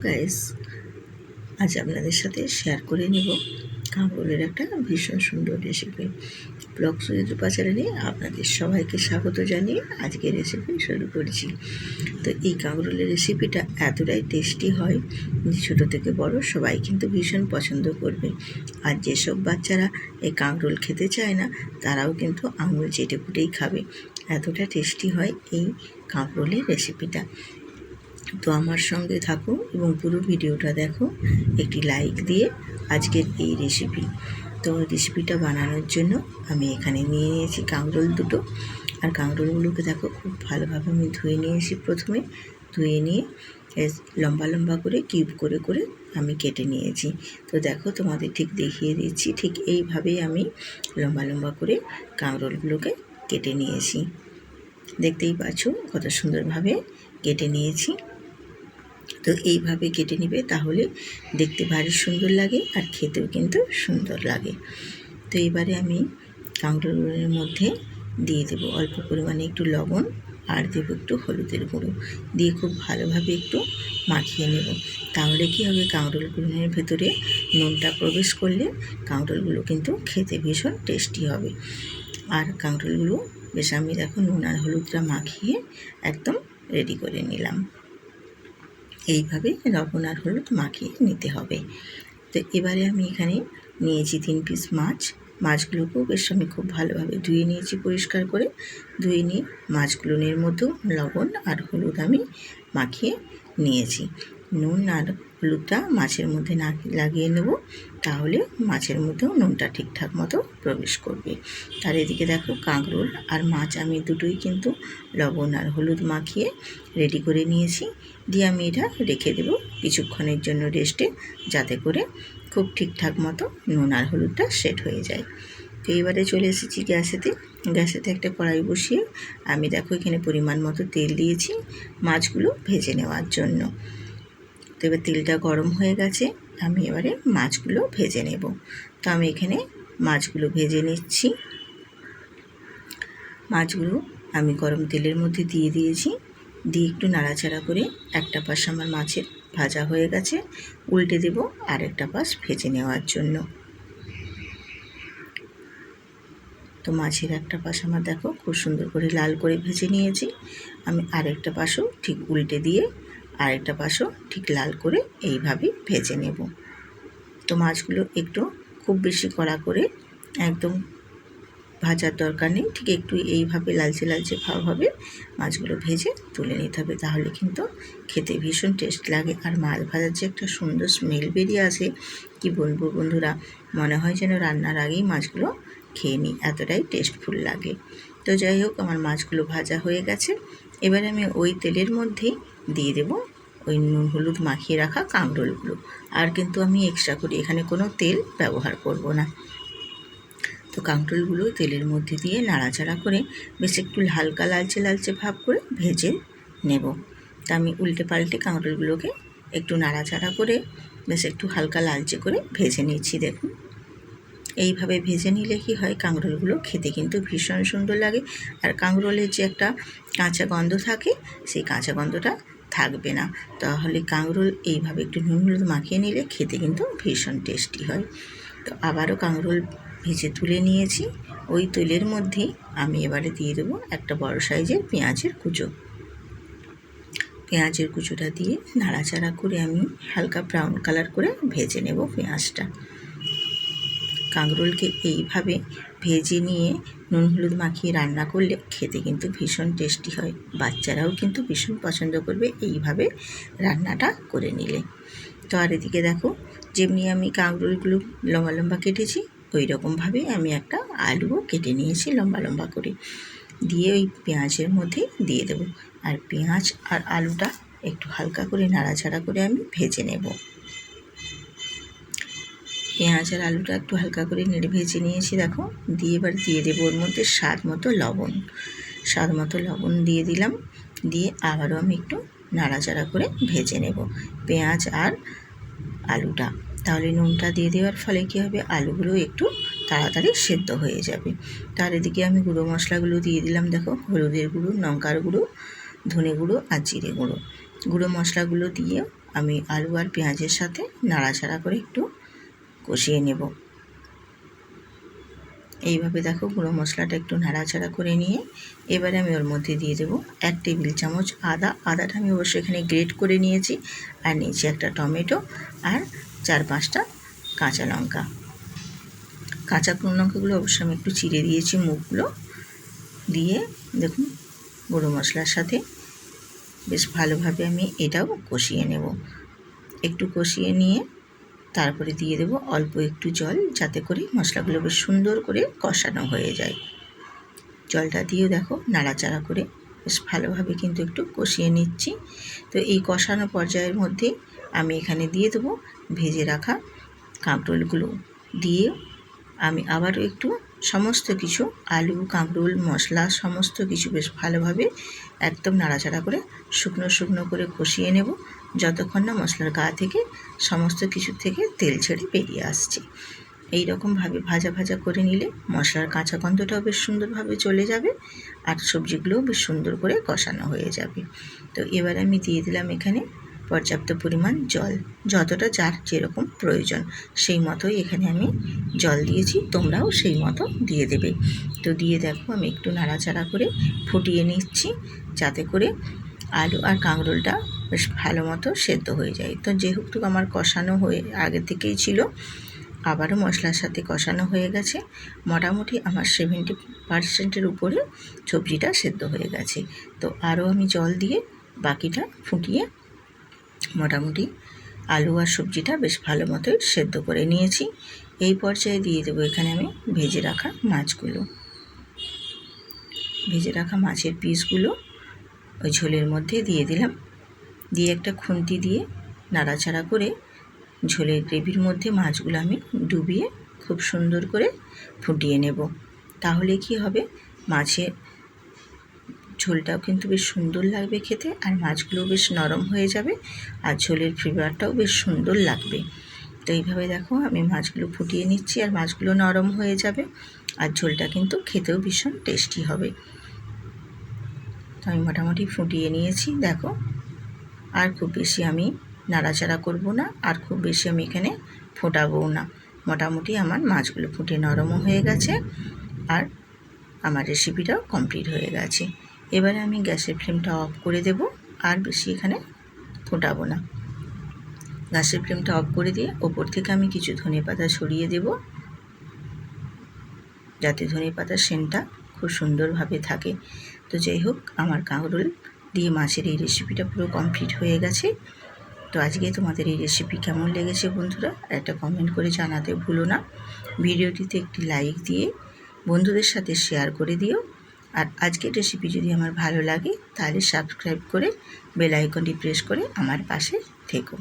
Guys, আজ আপনাদের সাথে শেয়ার করে নেব কাঁকরোলের একটা ভীষণ সুন্দর রেসিপি। ব্লগ সুজিত চ্যানেলে আপনাদের সবাইকে স্বাগত জানিয়ে আজকের রেসিপি শুরু করেছি। তো এই কাঁকরোলের রেসিপিটা এতটাই টেস্টি হয় যে ছোটো থেকে বড় সবাই কিন্তু ভীষণ পছন্দ করবে। আর যেসব বাচ্চারা এই কাঁকরোল খেতে চায় না তারাও কিন্তু আঙুল চেটে পুটেই খাবে, এতটা টেস্টি হয় এই কাঁকরোলের রেসিপিটা। তো আমার সঙ্গে থাকো এবং পুরো ভিডিওটা দেখো, একটি লাইক দিয়ে আজকের এই রেসিপি। তো রেসিপিটা বানানোর জন্য আমি এখানে নিয়ে নিয়েছি কাঁকরোল দুটো। আর কাঁকরোলগুলোকে দেখো খুব ভালোভাবে আমি ধুয়ে নিয়েছি। প্রথমে ধুয়ে নিয়ে লম্বা লম্বা করে কিউব করে করে আমি কেটে নিয়েছি। তো দেখো তোমাদের ঠিক দেখিয়ে দিচ্ছি, ঠিক এইভাবেই আমি লম্বা লম্বা করে কাঁকরোলগুলোকে কেটে নিয়েছি। দেখতেই পাচ্ছ কত সুন্দরভাবে কেটে নিয়েছি। তো এইভাবে কেটে নেবে, তাহলে দেখতে ভারী সুন্দর লাগে আর খেতেও কিন্তু সুন্দর লাগে। তো এবারে আমি কাঁকরোলের মধ্যে দিয়ে দেবো অল্প পরিমাণে একটু লবণ আর দেবো একটু হলুদের গুঁড়ো, দিয়ে খুব ভালোভাবে একটু মাখিয়ে নেব। তাহলে কি হবে, কাঁকরোলগুলোর ভেতরে নুনটা প্রবেশ করলে কাঁকরোলগুলো কিন্তু খেতে ভীষণ টেস্টি হবে। আর কাঁকরোলগুলো বেশ আমি দেখো নুন আর হলুদটা মাখিয়ে একদম রেডি করে নিলাম। এইভাবে লবণ আর হলুদ মাখিয়ে নিতে হবে। তো এবারে আমি এখানে নিয়েছি 3 পিস মাছ। মাছগুলোকেও বেশ আমি খুব ভালোভাবে ধুয়ে নিয়েছি, পরিষ্কার করে ধুয়ে নিয়ে মাছগুলোর মধ্যেও লবণ আর হলুদ আমি মাখিয়ে নিয়েছি। নুন আর হলুদটা মাছের মধ্যে না লাগিয়ে নেব, তাহলে মাছের মধ্যেও নুনটা ঠিকঠাক মতো প্রবেশ করবে। তার এদিকে দেখো কাঁকরোল আর মাছ আমি দুটোই কিন্তু লবণ আর হলুদ মাখিয়ে রেডি করে নিয়েছি। দিয়ে আমি এটা রেখে দেবো কিছুক্ষণের জন্য রেস্টে, যাতে করে খুব ঠিকঠাক মতো নুন আর হলুদটা সেট হয়ে যায়। তো এইবারে চলে এসেছি গ্যাসেতে একটা কড়াই বসিয়ে আমি দেখো এখানে পরিমাণ মতো তেল দিয়েছি মাছগুলো ভেজে নেওয়ার জন্য। তো এবার তেলটা গরম হয়ে গেছে, আমি এবারে মাছগুলো ভেজে নেব। তো আমি এখানে মাছগুলো ভেজে নিচ্ছি। মাছগুলো আমি গরম তেলের মধ্যে দিয়ে দিয়েছি, দিয়ে একটু নাড়াচাড়া করে একটা পাশ আমার মাছের ভাজা হয়ে গেছে, উল্টে দেব আর একটা পাশ ভেজে নেওয়ার জন্য। তো মাছের একটা পাশ আমার দেখো খুব সুন্দর করে লাল করে ভেজে নিয়েছি। আমি আরেকটা পাশও ঠিক উল্টে দিয়ে আরেকটা পাশও ঠিক লাল করে এইভাবেই ভেজে নেব। তো মাছগুলো একটু খুব বেশি কড়া করে একদম ভাজার দরকার নেই, ঠিক একটু এইভাবে লালচে লালচে ভাব হবে মাছগুলো ভেজে তুলে নিতে হবে, তাহলে কিন্তু খেতে ভীষণ টেস্ট লাগে। আর মাছ ভাজার যে একটা সুন্দর স্মেল বেরিয়ে আসে, কি বলবো বন্ধুরা, মনে হয় যেন রান্নার আগেই মাছগুলো খেয়ে নিই, এতটাই টেস্টফুল লাগে। তো যাই হোক, আমার মাছগুলো ভাজা হয়ে গেছে। এবারে আমি ওই তেলের মধ্যেই দিয়ে দেব ওই নুন হলুদ মাখিয়ে রাখা কাঁকরোলগুলো। আর কিন্তু আমি এক্সট্রা করে এখানে কোনো তেল ব্যবহার করব না। তো কাঁকরোলগুলো তেলের মধ্যে দিয়ে নাড়াচাড়া করে বেশ একটু হালকা লালচে লালচে ভাব করে ভেজে নেব। তা আমি উল্টে পাল্টে কাঁকরোলগুলোকে একটু নাড়াচাড়া করে বেশ একটু হালকা লালচে করে ভেজে নিচ্ছি। দেখুন, এইভাবে ভেজে নিলে কি হয়, কাঁকরোলগুলো খেতে কিন্তু ভীষণ সুন্দর লাগে। আর কাঁকরোলের যে একটা কাঁচা গন্ধ থাকে, সেই কাঁচা গন্ধটা থাকবে না। তাহলে কাঁকরোল এইভাবে একটু নুন হলুদ মাখিয়ে নিলে খেতে কিন্তু ভীষণ টেস্টি হয়। তো আবারও কাঁকরোল ভেজে তুলে নিয়েছি। ওই তেলের মধ্যেই আমি এবারে দিয়ে দেবো একটা বড় সাইজের পেঁয়াজের কুচো। পেঁয়াজের কুচোটা দিয়ে নাড়াচাড়া করে আমি হালকা ব্রাউন কালার করে ভেজে নেব পেঁয়াজটা। কাঁকরোলকে এইভাবে ভেজে নিয়ে নুন হলুদ মাখিয়ে রান্না করলে খেতে কিন্তু ভীষণ টেস্টি হয়। বাচ্চারাও কিন্তু ভীষণ পছন্দ করবে এইভাবে রান্নাটা করে নিলে। তো আর এদিকে দেখো, যেমনি আমি কাঁকরোলগুলো লম্বা লম্বা কেটেছি, ওই রকমভাবেই আমি একটা আলুও কেটে নিয়েছি লম্বা লম্বা করে, দিয়ে ওই পেঁয়াজের মধ্যে দিয়ে দেবো। আর পেঁয়াজ আর আলুটা একটু হালকা করে নাড়াচাড়া করে আমি ভেজে নেব। পেঁয়াজ আর আলুটা একটু হালকা করে নেড়ে ভেজে নিয়েছি দেখো, দিয়ে এবার দিয়ে দেবো ওর মধ্যে স্বাদ মতো লবণ দিয়ে দিলাম। দিয়ে আবারও আমি একটু নাড়াচাড়া করে ভেজে নেব পেঁয়াজ আর আলুটা। তাহলে নুনটা দিয়ে দেওয়ার ফলে কী হবে, আলুগুলো একটু তাড়াতাড়ি সেদ্ধ হয়ে যাবে। তার এদিকে আমি গুঁড়ো মশলাগুলো দিয়ে দিলাম দেখো, হলুদের গুঁড়ো, লঙ্কার গুঁড়ো, ধনে গুঁড়ো আর জিরে গুঁড়ো। গুঁড়ো মশলাগুলো দিয়ে আমি আলু আর পেঁয়াজের সাথে নাড়াচাড়া করে একটু কষিয়ে নেব। এইভাবে দেখো গুঁড়ো মশলাটা একটু নাড়াচাড়া করে নিয়ে এবারে আমি ওর মধ্যে দিয়ে দেবো 1 টেবিল চামচ আদাটা আমি অবশ্যই এখানে গ্রেট করে নিয়েছি, আর নিয়েছি একটা টমেটো আর 4-5টা কাঁচা লঙ্কা। কাঁচা লঙ্কাগুলো অবশ্যই আমি একটু চিড়ে দিয়েছি মুখগুলো দিয়ে। দেখুন গুঁড়ো মশলার সাথে বেশ ভালোভাবে আমি এটাও কষিয়ে নেব। একটু কষিয়ে নিয়ে তারপরে দিয়ে দেবো অল্প একটু জল, যাতে করে মশলাগুলো বেশ সুন্দর করে কষানো হয়ে যায়। জলটা দিয়েও দেখো নাড়াচাড়া করে বেশ ভালোভাবে কিন্তু একটু কষিয়ে নিচ্ছি। তো এই কষানো পর্যায়ের মধ্যে আমি এখানে দিয়ে দেবো ভেজে রাখা কাঁকরোলগুলো দিয়ে আমি আবারও একটু সমস্ত কিছু আলু, কাঁকরোল, মশলা সমস্ত কিছু বেশ ভালোভাবে একদম নাড়াচাড়া করে শুকনো করে কষিয়ে নেব, যতক্ষণ না মশলার গা থেকে সমস্ত কিছু থেকে তেল ছেড়ে বেরিয়ে আসছে। এই রকমভাবে ভাজা করে নিলে মশলার কাঁচা গন্ধটাও বেশ সুন্দরভাবে চলে যাবে আর সবজিগুলোও বেশ সুন্দর করে কষানো হয়ে যাবে। তো এবার আমি দিয়ে দিলাম এখানে পর্যাপ্ত পরিমাণ জল, যতটা যার যেরকম প্রয়োজন সেই মতোই এখানে আমি জল দিয়েছি, তোমরাও সেই মতো দিয়ে দেবে। তো দিয়ে দেখো আমি একটু নাড়াচাড়া করে ফুটিয়ে নিচ্ছি, যাতে করে আলু আর কাঁকরোলটা বেশ ভালো মতো সেদ্ধ হয়ে যায়। তো যেহেতু আমার কষানো হয়ে আগে থেকেই ছিল, আবারও মশলার সাথে কষানো হয়ে গেছে, মোটামুটি আমার 70% উপরে সবজিটা সেদ্ধ হয়ে গেছে। তো আরও আমি জল দিয়ে বাকিটা ফুটিয়ে মোটামুটি আলু আর সবজিটা বেশ ভালো মতোই সেদ্ধ করে নিয়েছি। এই পর্যায়ে দিয়ে দেবো এখানে আমি ভেজে রাখা মাছগুলো। ভেজে রাখা মাছের পিসগুলো ওই ঝোলের মধ্যে দিয়ে দিলাম, দিয়ে একটা খুন্তি দিয়ে নাড়াচাড়া করে ঝোলের গ্রেভির মধ্যে মাছগুলো আমি ডুবিয়ে খুব সুন্দর করে ফুটিয়ে নেব। তাহলে কি হবে, মাছের ঝোলটাও কিন্তু বেশ সুন্দর লাগবে খেতে, আর মাছগুলোও বেশ নরম হয়ে যাবে, আর ঝোলের ফ্লেভারটাও বেশ সুন্দর লাগবে। তো এইভাবে দেখো আমি মাছগুলো ফুটিয়ে নিচ্ছি, আর মাছগুলো নরম হয়ে যাবে, আর ঝোলটা কিন্তু খেতেও ভীষণ টেস্টি হবে। তো আমি মোটামুটি ফুটিয়ে নিয়েছি দেখো, আর খুব বেশি আমি নাড়াচাড়া করব না, আর খুব বেশি আমি এখানে ফোটাবও না। মোটামুটি আমার মাছগুলো ফুটে নরমও হয়ে গেছে, আর আমার রেসিপিটাও কমপ্লিট হয়ে গেছে। এবারে আমি গ্যাসের ফ্লেমটা অফ করে দেব, আর বেশি এখানে ফোটাবো না। গ্যাসের ফ্লেমটা অফ করে দিয়ে ওপর থেকে আমি কিছু ধনেপাতা ছড়িয়ে দেব, যাতে ধনেপাতার সেন্টটা খুব সুন্দরভাবে থাকে। তো যাই হোক, আমার কাঁকরোল দিয়ে মাছের এই রেসিপিটা পুরো কমপ্লিট হয়ে গেছে। তো আজকে তোমাদের এই রেসিপি কেমন লেগেছে বন্ধুরা, একটা কমেন্ট করে জানাতে ভুলো না। ভিডিওটিতে একটি লাইক দিয়ে বন্ধুদের সাথে শেয়ার করে দিও, আর আজকের রেসিপি যদি আমার ভালো লাগে তাহলে সাবস্ক্রাইব করে বেল আইকনটি প্রেস করে আমার পাশে থেকো।